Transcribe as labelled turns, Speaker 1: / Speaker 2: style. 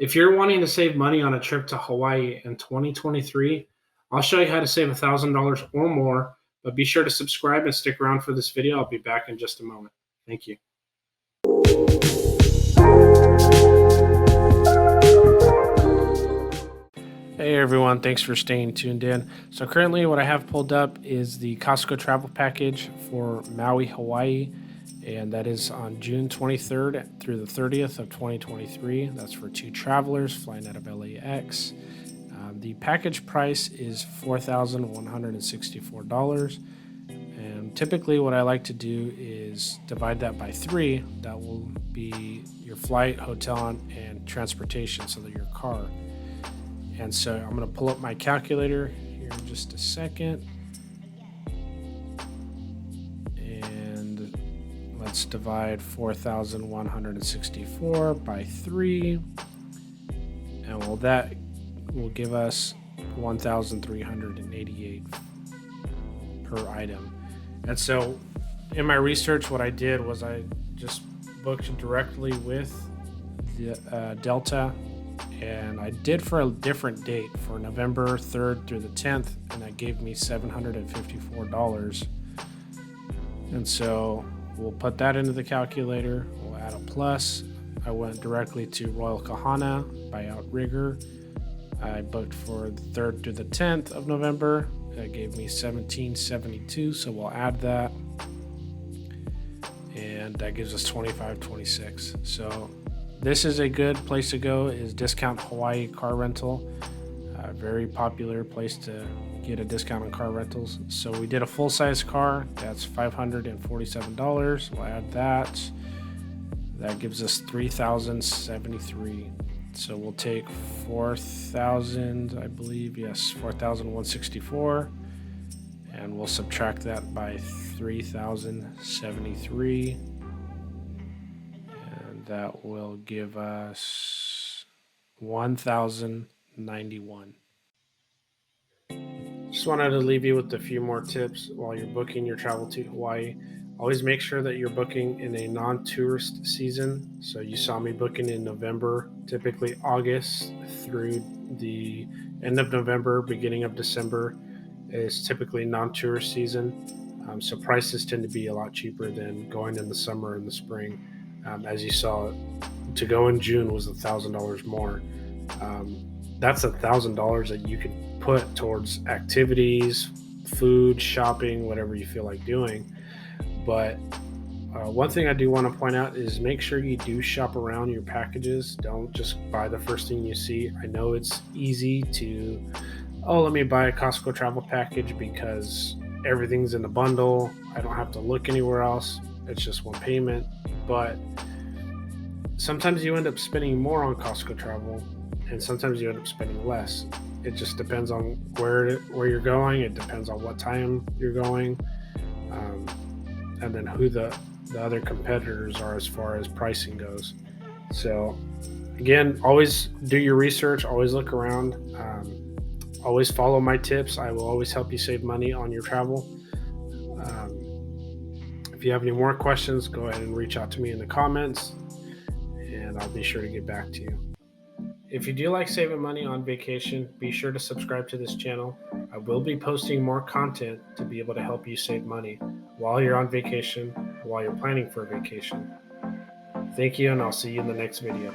Speaker 1: If you're wanting to save money on a trip to Hawaii in 2023, I'll show you how to save $1,000 or more, but be sure to subscribe and stick around for this video. I'll be back in just a moment. Thank you. Hey everyone, thanks for staying tuned in. So currently what I have pulled up is the Costco travel package for Maui, Hawaii, and that is on June 23rd through the 30th of 2023. That's for two travelers flying out of LAX. The package price is $4,164. And typically what I like to do is divide that by 3. That will be your flight, hotel, and transportation, so that your car. And so I'm going to pull up my calculator here in just a second. And let's divide 4,164 by 3. And that will give us 1,388 per item. And so in my research, what I did was I just booked directly with the Delta. And I did for a different date for November 3rd through the 10th, and that gave me $754. And so we'll put that into the calculator. We'll add a plus. I went directly to Royal Kahana by Outrigger. I booked for the 3rd through the 10th of November. That gave me $1772, so we'll add that. And that gives us $25.26. So this is a good place to go, is Discount Hawaii Car Rental. Very popular place to get a discount on car rentals. So we did a full-size car. That's $547. We'll add that. That gives us $3,073. So we'll take 4,000, I believe, yes, 4,164. And we'll subtract that by 3,073. That will give us 1,091. Just wanted to leave you with a few more tips while you're booking your travel to Hawaii. Always make sure that you're booking in a non-tourist season. So you saw me booking in November, typically August through the end of November, beginning of December is typically non-tourist season. So prices tend to be a lot cheaper than going in the summer and the spring. As you saw, to go in June was $1,000 more. That's $1,000 that you can put towards activities, food, shopping, whatever you feel like doing. But one thing I do want to point out is make sure you do shop around your packages. Don't just buy the first thing you see. I know it's easy to, let me buy a Costco travel package because everything's in a bundle. I don't have to look anywhere else. It's just one payment. But sometimes you end up spending more on Costco travel, and sometimes you end up spending less. It just depends on where you're going. It depends on what time you're going, and then who the other competitors are as far as pricing goes. So again, always do your research. Always look around. Always follow my tips. I will always help you save money on your travel. If you have any more questions, go ahead and reach out to me in the comments, and I'll be sure to get back to you. If you do like saving money on vacation, be sure to subscribe to this channel. I will be posting more content to be able to help you save money while you're on vacation, while you're planning for a vacation. Thank you, and I'll see you in the next video.